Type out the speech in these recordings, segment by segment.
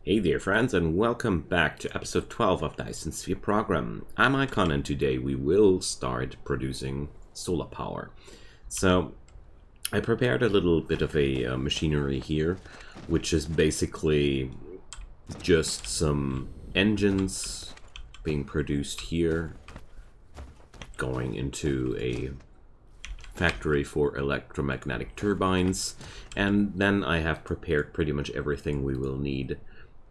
Hey there friends, and welcome back to episode 12 of Dyson Sphere Program. I'm Icon, and today we will start producing solar power. So I prepared a little bit of a machinery here, which is basically just some engines being produced here, going into a factory for electromagnetic turbines, and then I have prepared pretty much everything we will need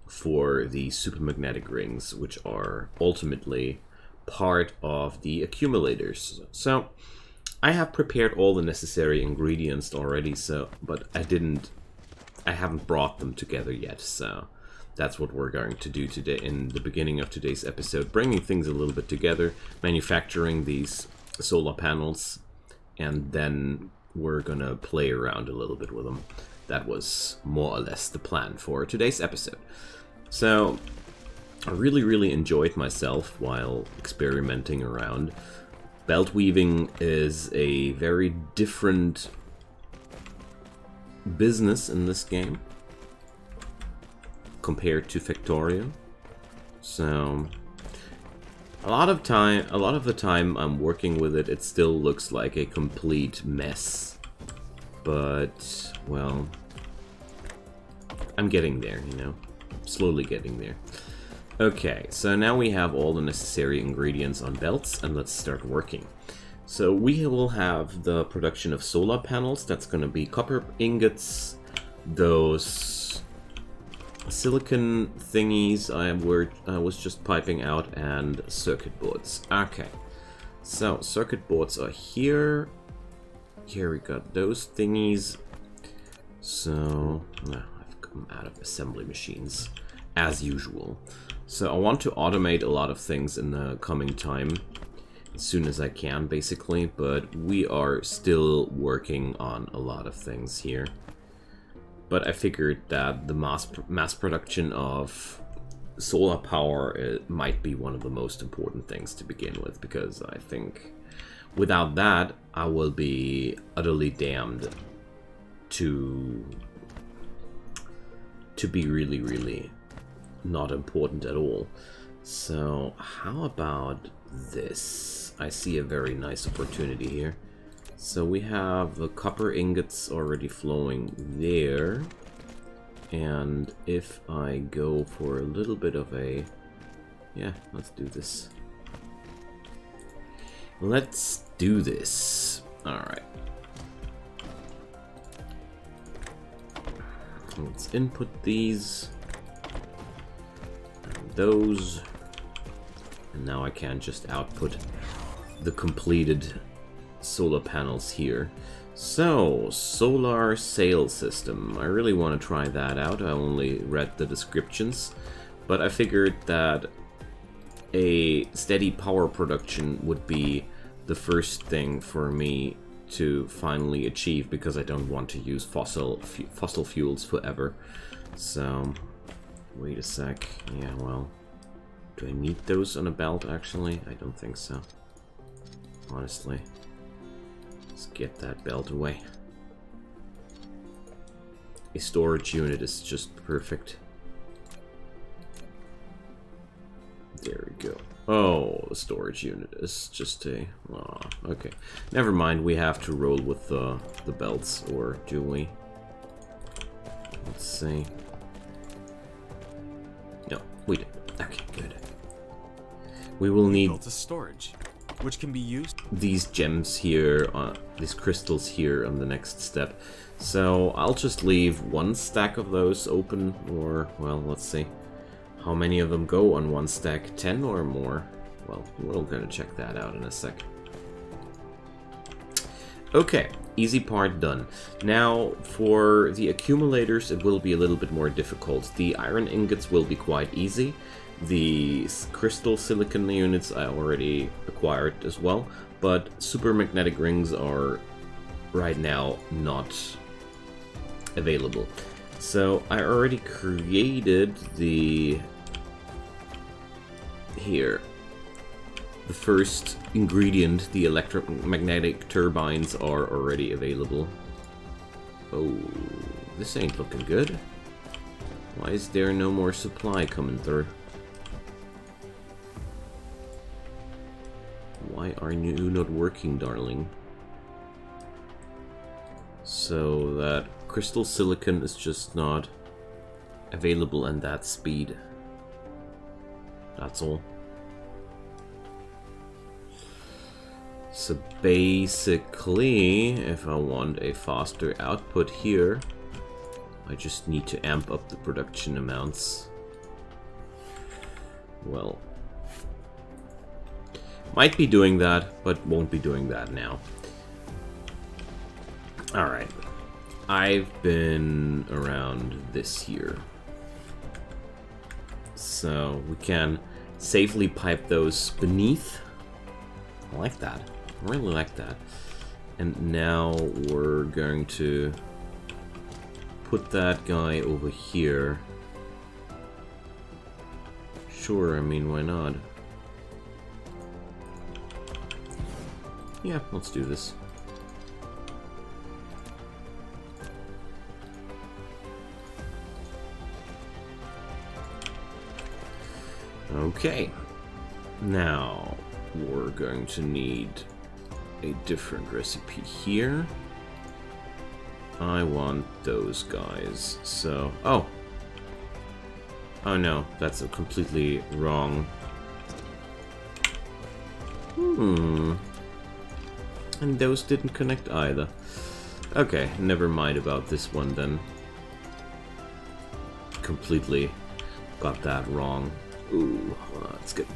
for the supermagnetic rings, which are ultimately part of the accumulators. So I have prepared all the necessary ingredients already, but I haven't brought them together yet, so that's what we're going to do today in the beginning of today's episode, bringing things a little bit together, manufacturing these solar panels, and then we're gonna play around a little bit with them. That was more or less the plan for today's episode. So I really enjoyed myself while experimenting around. Belt weaving is a very different business in this game compared to Factorio. So a lot of the time I'm working with it, it still looks like a complete mess. But, well, I'm getting there, you know? Slowly getting there. Okay, so now we have all the necessary ingredients on belts, and let's start working. So we will have the production of solar panels. That's going to be copper ingots, those silicon thingies I was just piping out, and circuit boards. Okay, so circuit boards are here. Here we got those thingies. So I've come out of assembly machines as usual. So I want to automate a lot of things in the coming time, as soon as I can basically, but we are still working on a lot of things here. But I figured that the mass production of solar power might be one of the most important things to begin with, because I think without that I will be utterly damned to be really not important at all. So how about this? I see a very nice opportunity here. So we have the copper ingots already flowing there, and if I go for a little bit of a... yeah, let's do this. Let's do this. Alright. Let's input these. And those. And now I can just output the completed solar panels here. So, solar sail system. I really want to try that out. I only read the descriptions, but I figured that a steady power production would be the first thing for me to finally achieve, because I don't want to use fossil fuels forever. So, wait a sec. Yeah, well, do I need those on a belt actually? I don't think so, honestly. Let's get that belt away. A storage unit is just perfect. There we go. Oh, the storage unit is just a... oh, okay. Never mind, we have to roll with the belts, or do we? Let's see. No, we did. Okay, good. We will need... built a storage, which can be used... these gems here, these crystals here on the next step. So I'll just leave one stack of those open, or, well, let's see. How many of them go on one stack? 10 or more? Well, we're gonna check that out in a sec. Okay, easy part done. Now, for the accumulators, it will be a little bit more difficult. The iron ingots will be quite easy. The crystal silicon units I already acquired as well, but supermagnetic rings are right now not available. So I already created the... here. The first ingredient, the electromagnetic turbines, are already available. Oh, this ain't looking good. Why is there no more supply coming through? Why are you not working, darling? So that crystal silicon is just not available in that speed. That's all. So basically, if I want a faster output here, I just need to amp up the production amounts. Well, might be doing that, but won't be doing that now. Alright. I've been around this here. So we can safely pipe those beneath. I like that. I really like that. And now we're going to put that guy over here. Sure, I mean, why not? Yeah, let's do this. Okay. Now, we're going to need a different recipe here. I want those guys, so... Oh! Oh no, that's a completely wrong... And those didn't connect either. Okay, never mind about this one then. Completely got that wrong. Ooh, let's get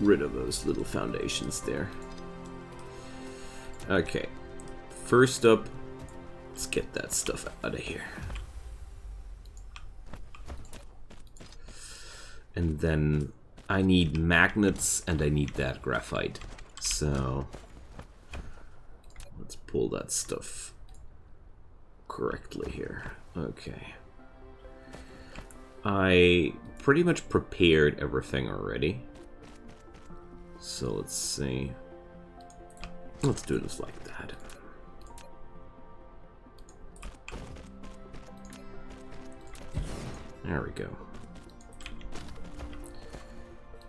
rid of those little foundations there. Okay, first up, let's get that stuff out of here. And then I need magnets and I need that graphite. So let's pull that stuff correctly here. Okay. I pretty much prepared everything already. So let's see. Let's do this like that. There we go.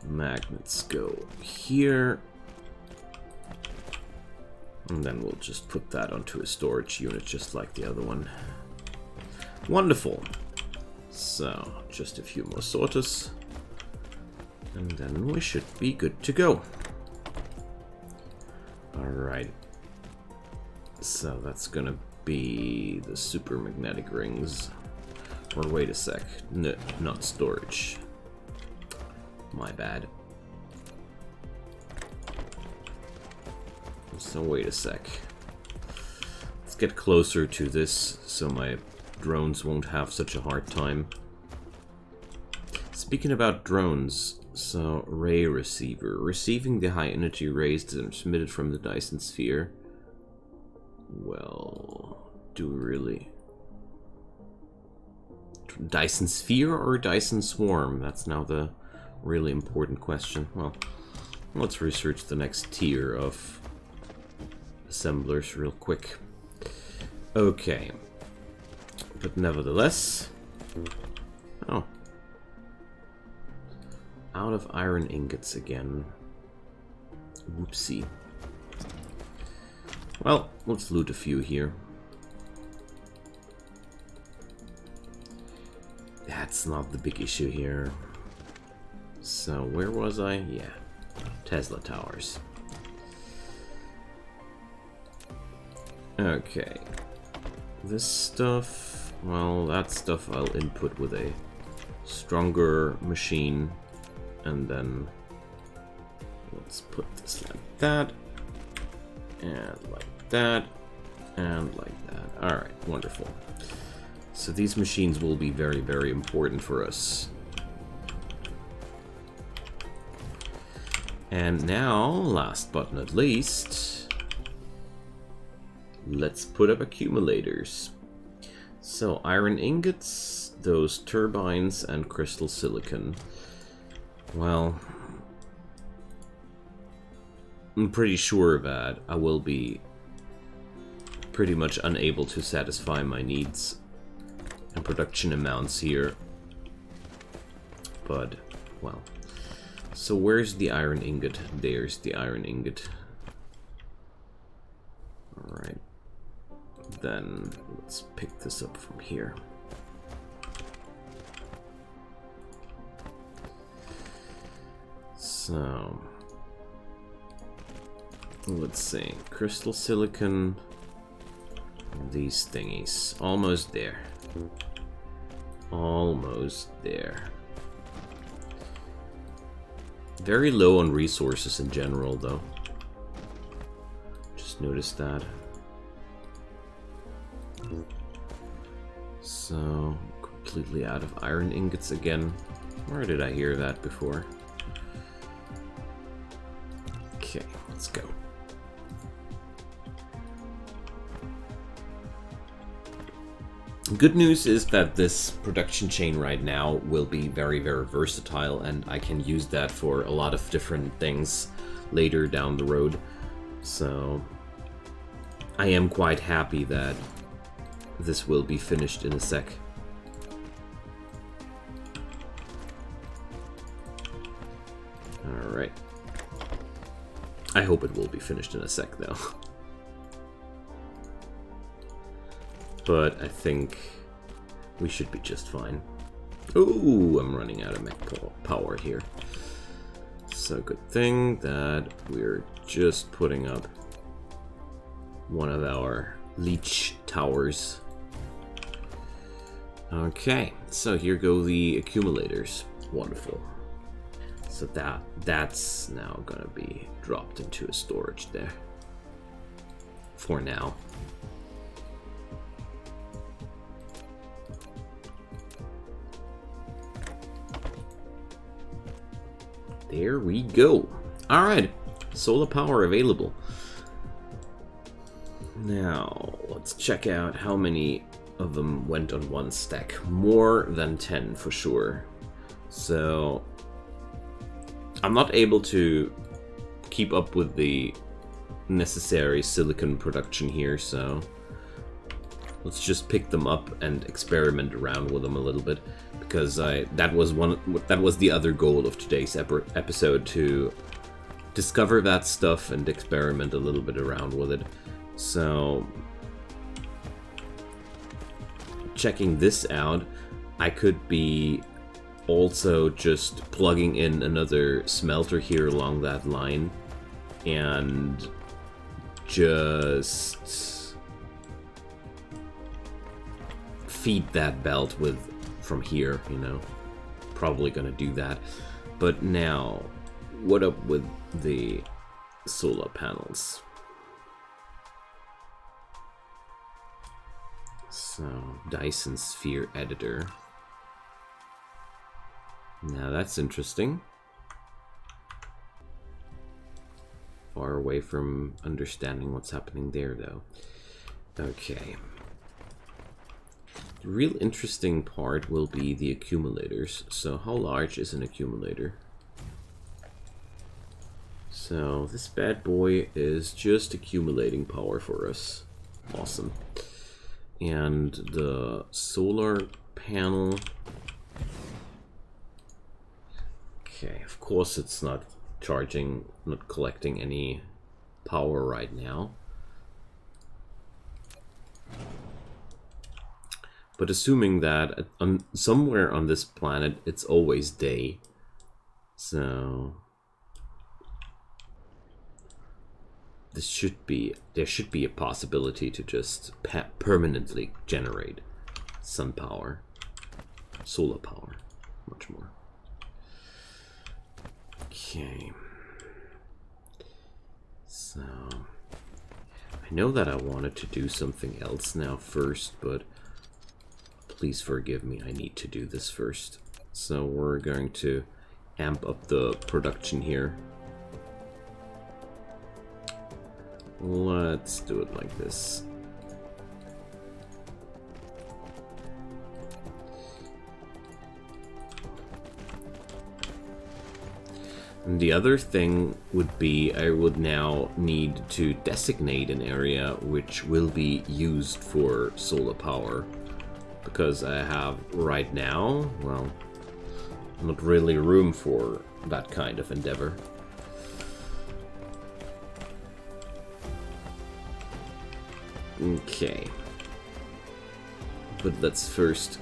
Magnets go here. And then we'll just put that onto a storage unit just like the other one. Wonderful. So, just a few more sorters. And then we should be good to go. Alright. So that's gonna be the super magnetic rings. Or wait a sec. No, not storage. My bad. So wait a sec. Let's get closer to this so my drones won't have such a hard time. Speaking about drones, so ray receiver. Receiving the high energy rays transmitted from the Dyson Sphere. Well, do we really? Dyson Sphere or Dyson Swarm? That's now the really important question. Well, let's research the next tier of assemblers real quick. Okay. But nevertheless... Oh. Out of iron ingots again. Whoopsie. Well, let's loot a few here. That's not the big issue here. So, where was I? Yeah. Tesla towers. Okay. This stuff... Well, that stuff I'll input with a stronger machine. And then... Let's put this like that. And like that. And like that. Alright, wonderful. So these machines will be very, very important for us. And now, last but not least, let's put up accumulators. So, iron ingots, those turbines, and crystal silicon. Well, I'm pretty sure that I will be pretty much unable to satisfy my needs and production amounts here but, well. So where's the iron ingot? There's the iron ingot. Alright. Then let's pick this up from here. So let's see. Crystal silicon. These thingies. Almost there. Almost there. Very low on resources in general, though. Just noticed that. So, completely out of iron ingots again. Where did I hear that before? Okay, let's go. Good news is that this production chain right now will be very, very versatile, and I can use that for a lot of different things later down the road. So I am quite happy that this will be finished in a sec. Alright. I hope it will be finished in a sec, though. But I think we should be just fine. Ooh, I'm running out of mech power here. So good thing that we're just putting up one of our leech towers. Okay, so here go the accumulators. Wonderful. So that's now gonna be dropped into a storage there. For now. There we go. Alright, solar power available. Now, let's check out how many of them went on one stack. More than 10 for sure. So, I'm not able to keep up with the necessary silicon production here, so let's just pick them up and experiment around with them a little bit, because that was the other goal of today's episode, to discover that stuff and experiment a little bit around with it. So checking this out, I could be also just plugging in another smelter here along that line and just feed that belt with from here, you know. Probably gonna do that. But now, what up with the solar panels? So, Dyson Sphere Editor. Now that's interesting. Far away from understanding what's happening there, though. Okay. The real interesting part will be the accumulators. So how large is an accumulator? So this bad boy is just accumulating power for us. Awesome. And the solar panel... Okay, of course it's not charging, not collecting any power right now. But assuming that somewhere on this planet it's always day, so there should be a possibility to just permanently generate sun power, solar power, much more. Okay, so I know that I wanted to do something else now first, but please forgive me, I need to do this first. So we're going to amp up the production here. Let's do it like this. And the other thing would be I would now need to designate an area which will be used for solar power. Because I have right now, well, not really room for that kind of endeavor. Okay. But let's first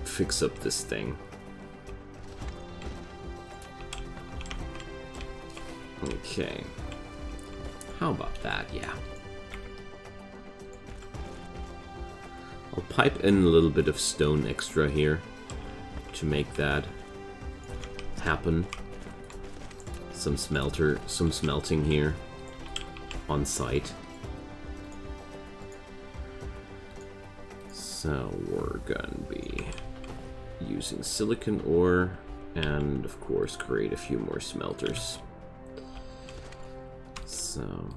fix up this thing. Okay. How about that? Yeah. I'll pipe in a little bit of stone extra here to make that happen. Some smelting here on site. So we're gonna be using silicon ore and of course create a few more smelters. So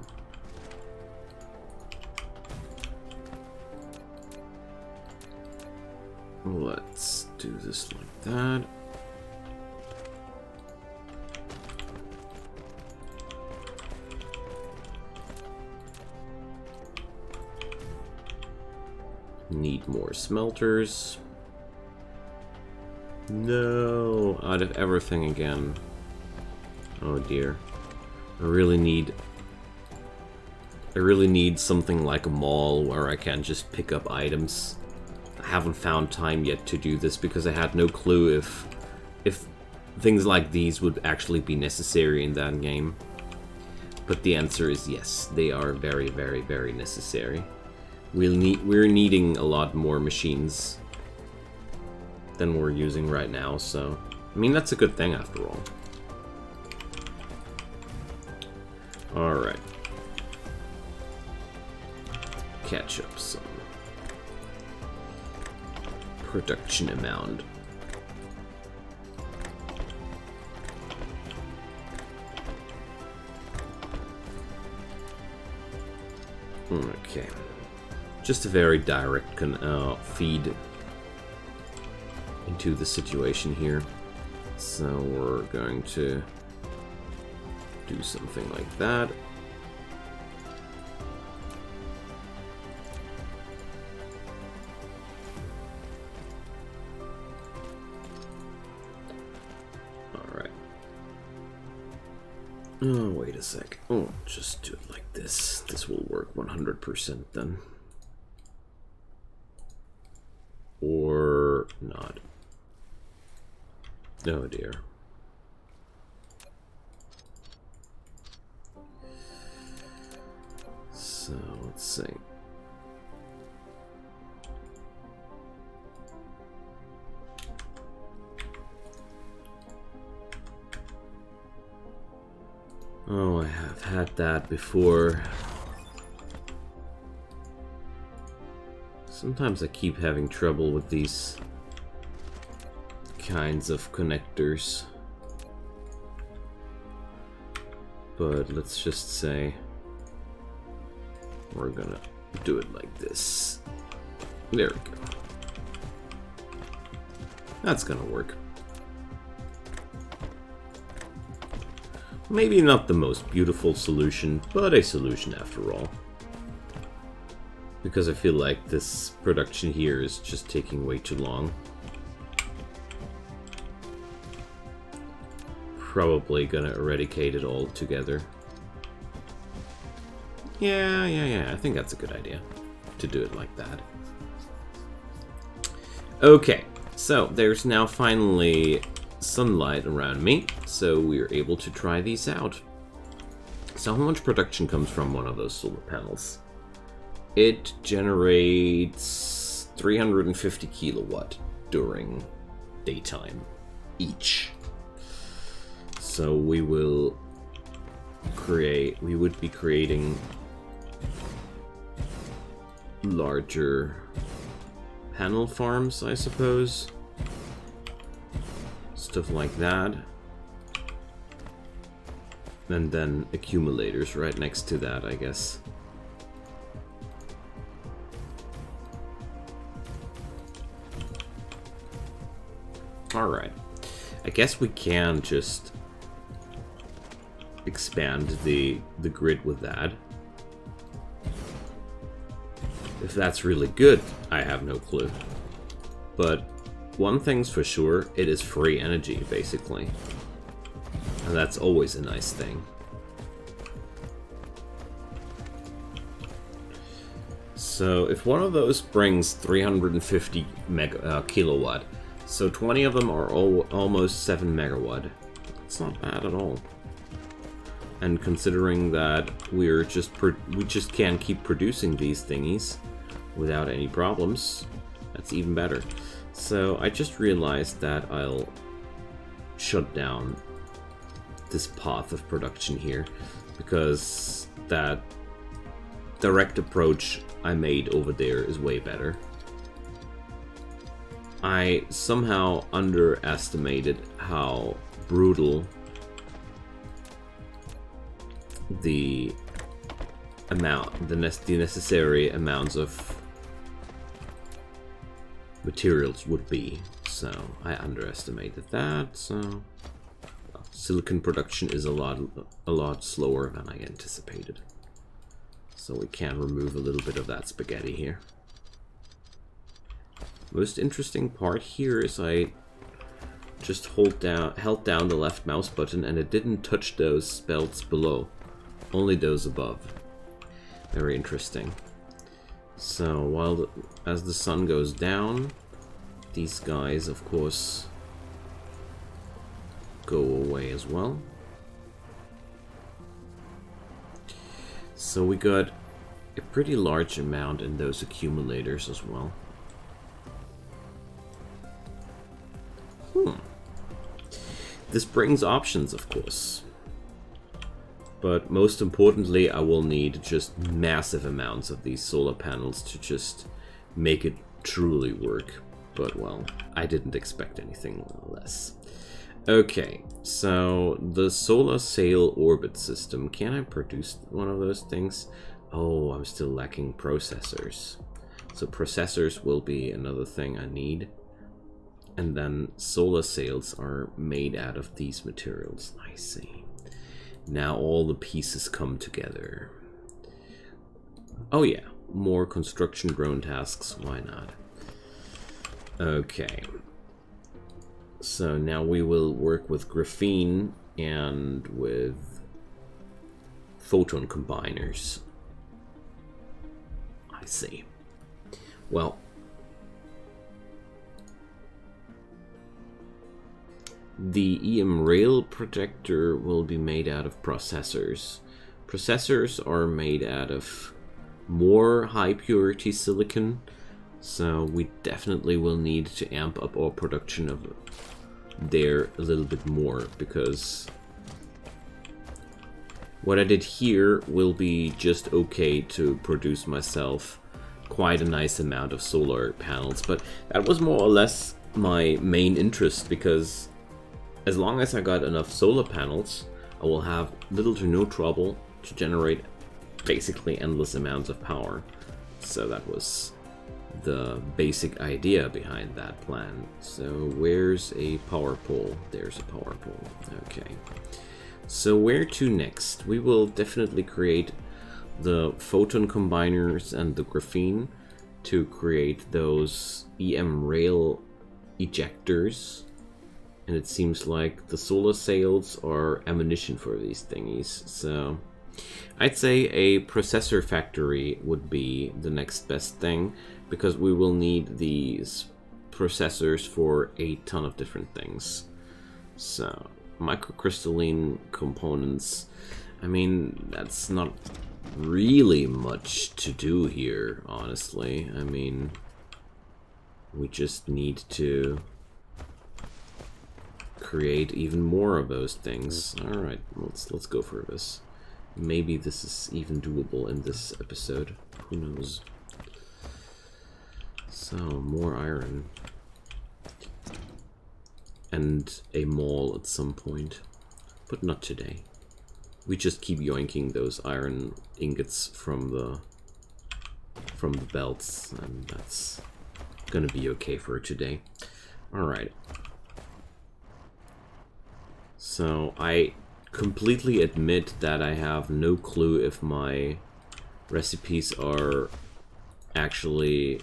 let's do this like that. Need more smelters. No, out of everything again. Oh dear. I really need something like a mall where I can just pick up items. I haven't found time yet to do this because I had no clue if things like these would actually be necessary in that game. But the answer is yes, they are very, very, very necessary. We're needing a lot more machines than we're using right now, so I mean that's a good thing after all. Alright. Catch up some production amount. Okay. Just a very direct feed into the situation here. So we're going to do something like that. Alright. Oh, wait a sec. Oh, just do it like this. This will work 100% then. Or not. Oh dear. So let's see. Oh, I have had that before. Sometimes I keep having trouble with these kinds of connectors. But let's just say we're gonna do it like this. There we go. That's gonna work. Maybe not the most beautiful solution, but a solution after all. Because I feel like this production here is just taking way too long. Probably gonna eradicate it all together. Yeah, I think that's a good idea to do it like that. Okay, so there's now finally sunlight around me, so we're able to try these out. So how much production comes from one of those solar panels? It generates 350 kilowatt during daytime each. So we would be creating larger panel farms, I suppose. Stuff like that. And then accumulators right next to that, I guess. Alright. I guess we can just expand the grid with that. If that's really good, I have no clue. But one thing's for sure, it is free energy, basically. And that's always a nice thing. So if one of those brings 350 kilowatt, so 20 of them are almost 7 megawatt. It's not bad at all. And considering that we just can't keep producing these thingies without any problems, that's even better. So I just realized that I'll shut down this path of production here, because that direct approach I made over there is way better. I somehow underestimated how brutal the necessary amounts of materials would be. So I underestimated that. So well, silicon production is a lot slower than I anticipated. So we can remove a little bit of that spaghetti here. Most interesting part here is I just held down the left mouse button and it didn't touch those belts below, only those above. Very interesting. So as the sun goes down, these guys of course go away as well. So we got a pretty large amount in those accumulators as well. This brings options, of course. But most importantly, I will need just massive amounts of these solar panels to just make it truly work. But well, I didn't expect anything less. Okay, so the solar sail orbit system. Can I produce one of those things? Oh, I'm still lacking processors. So processors will be another thing I need. And then solar sails are made out of these materials. I see. Now all the pieces come together. Oh yeah, more construction drone tasks. Why not? Okay. So now we will work with graphene and with photon combiners. I see. Well, the EM rail projector will be made out of processors. Processors are made out of more high purity silicon, so we definitely will need to amp up our production of there a little bit more, because what I did here will be just okay to produce myself quite a nice amount of solar panels, but that was more or less my main interest, because as long as I got enough solar panels, I will have little to no trouble to generate basically endless amounts of power. So that was the basic idea behind that plan. So where's a power pole? There's a power pole. Okay. So where to next? We will definitely create the photon combiners and the graphene to create those EM rail ejectors. And it seems like the solar sails are ammunition for these thingies. So I'd say a processor factory would be the next best thing, because we will need these processors for a ton of different things. So microcrystalline components, I mean, that's not really much to do here, honestly. I mean, we just need to create even more of those things. All right, let's go for this. Maybe this is even doable in this episode. Who knows? So more iron and a mall at some point, but not today. We just keep yoinking those iron ingots from the belts, and that's gonna be okay for today. All right. So I completely admit that I have no clue if my recipes are actually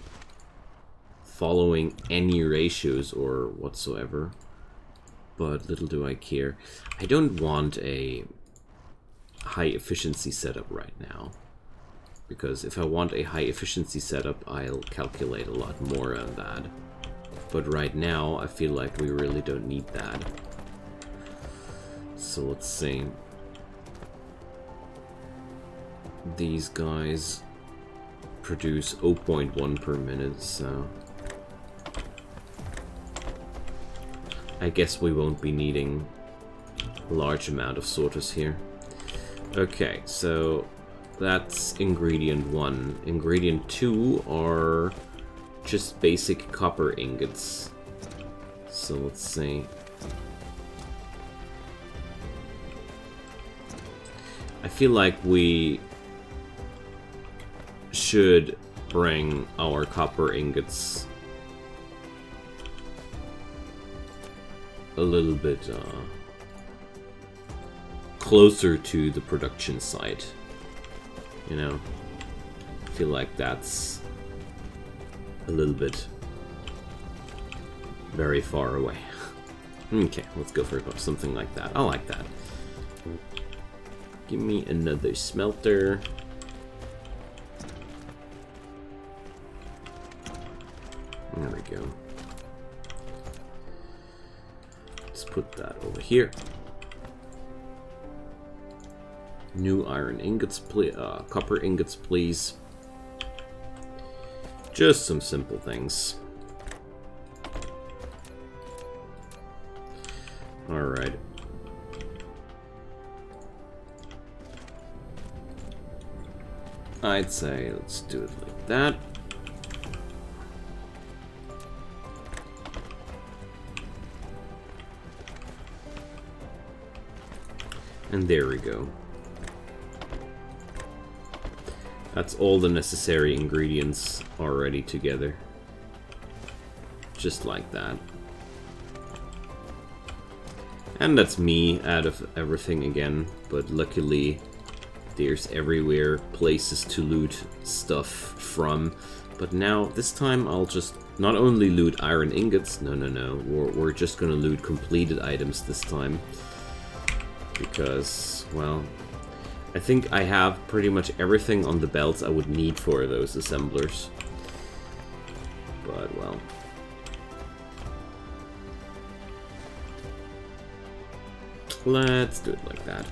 following any ratios or whatsoever. But little do I care. I don't want a high efficiency setup right now. Because if I want a high efficiency setup, I'll calculate a lot more on that. But right now, I feel like we really don't need that. So let's see. These guys produce 0.1 per minute, so I guess we won't be needing a large amount of sorters here. Okay, so that's ingredient 1. Ingredient 2 are just basic copper ingots. So let's see. I feel like we should bring our copper ingots a little bit closer to the production site. You know, I feel like that's a little bit very far away. Okay, let's go for something like that. I like that. Give me another smelter. There we go. Let's put that over here. New iron ingots, copper ingots, please. Just some simple things. Alright. I'd say let's do it like that. And there we go. That's all the necessary ingredients already together. Just like that. And that's me out of everything again, but luckily there's everywhere places to loot stuff from. But now, this time I'll just not only loot iron ingots, no, we're just gonna loot completed items this time. Because, well, I think I have pretty much everything on the belts I would need for those assemblers. But, well. Let's do it like that.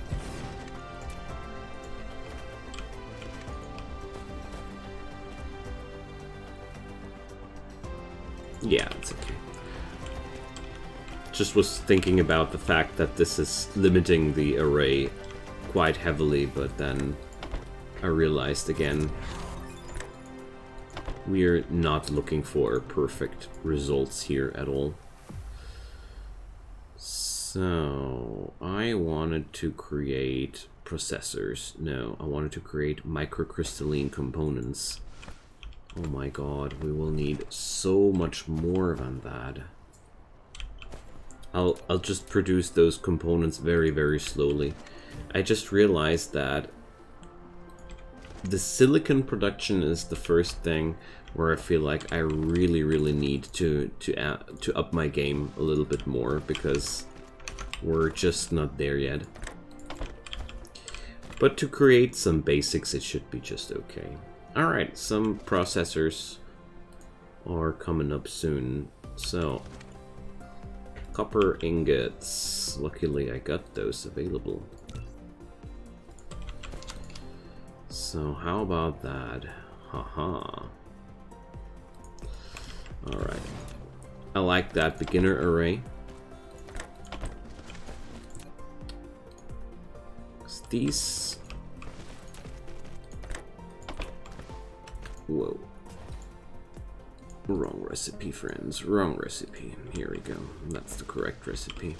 Yeah, it's okay. Just was thinking about the fact that this is limiting the array quite heavily, but then I realized again we're not looking for perfect results here at all. So I wanted to create processors. No, I wanted to create microcrystalline components. Oh my god, we will need so much more than that. I'll just produce those components very, very slowly. I just realized that the silicon production is the first thing where I feel like I really, really need to up my game a little bit more, because we're just not there yet. But to create some basics, it should be just okay. Alright, some processors are coming up soon. So, copper ingots. Luckily, I got those available. So, how about that? Haha. Alright. I like that beginner array. These... Whoa. Wrong recipe, friends. Wrong recipe. Here we go. That's the correct recipe.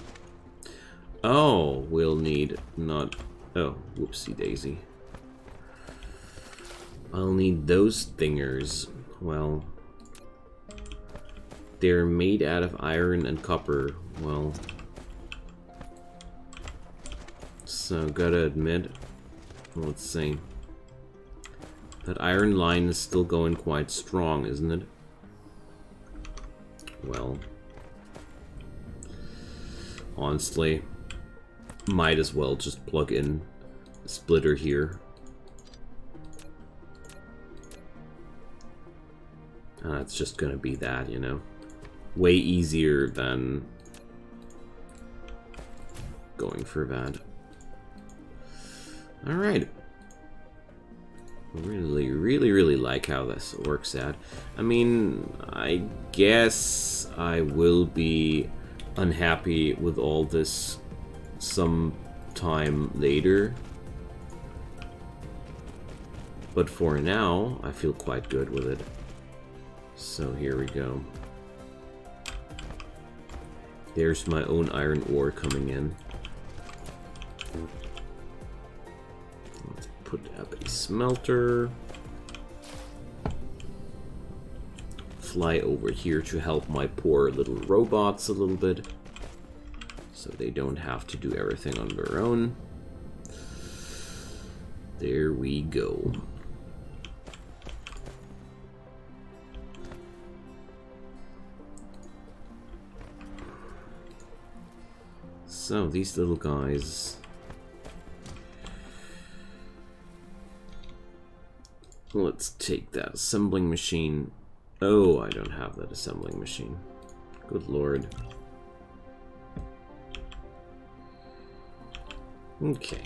Oh, we'll need not... Oh, whoopsie daisy. I'll need those thingers. Well... They're made out of iron and copper. Well... So, gotta admit... Let's see. That iron line is still going quite strong, isn't it? well, honestly, might as well just plug in a splitter here. It's just gonna be that, you know, way easier than going for that. Alright. Really like how this works out. I mean, I guess I will be unhappy with all this some time later. But for now, I feel quite good with it. So here we go. There's my own iron ore coming in. Let's put up a smelter. Fly over here to help my poor little robots a little bit, so they don't have to do everything on their own. There we go. So these little guys, let's take that assembling machine. Oh, I don't have that assembling machine. Good lord. Okay.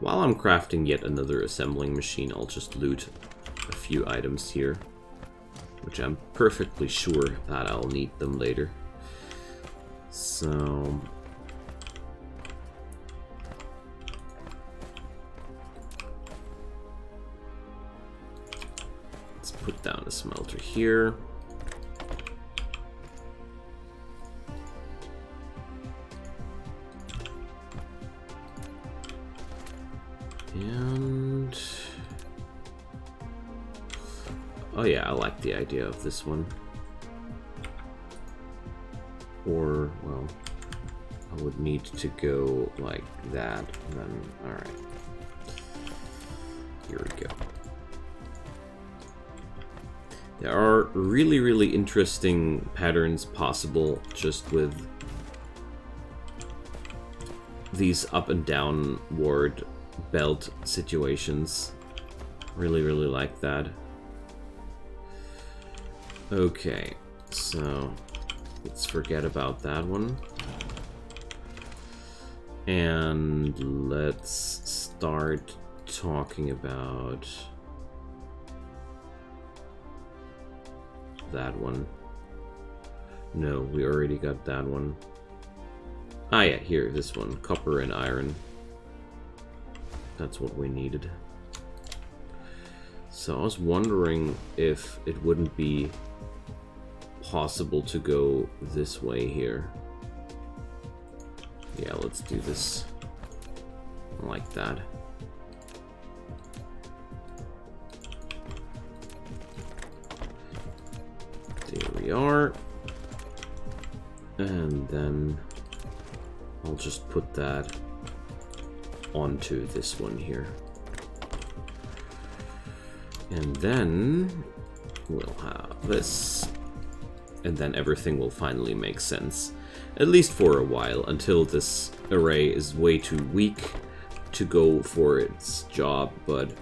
While I'm crafting yet another assembling machine, I'll just loot a few items here, which I'm perfectly sure that I'll need them later. So let's put down a smelter here. And oh yeah, I like the idea of this one. Or, well, I would need to go like that, and then, alright. Here we go. There are really interesting patterns possible just with these up and downward belt situations. Really like that. Okay, so let's forget about that one. And let's start talking about that one. No, we already got that one. Ah yeah, here, this one. Copper and iron. That's what we needed. So I was wondering if it wouldn't be possible to go this way here. Yeah, let's do this like that. There we are. And then I'll just put that onto this one here. And then we'll have this. And then everything will finally make sense. At least for a while, until this array is way too weak to go for its job. But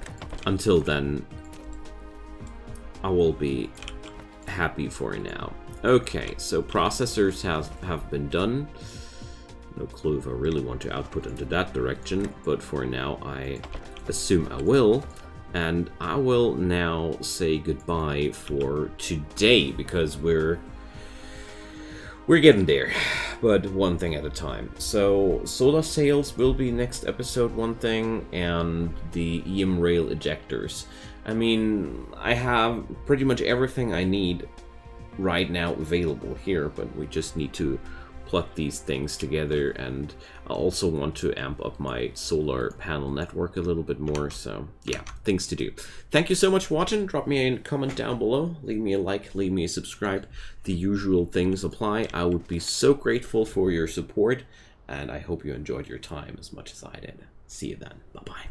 until then, I will be happy for now. Okay, so processors have been done. No clue if I really want to output into that direction, but for now I assume I will. And I will now say goodbye for today, because we're getting there, but one thing at a time. So solar sails will be next episode, one thing, and the EM rail ejectors. I mean, I have pretty much everything I need right now available here, but we just need to plug these things together, and I also want to amp up my solar panel network a little bit more, so yeah, things to do. Thank you so much for watching. Drop me a comment down below, leave me a like, leave me a subscribe. The usual things apply. I would be so grateful for your support, and I hope you enjoyed your time as much as I did. See you then. Bye-bye.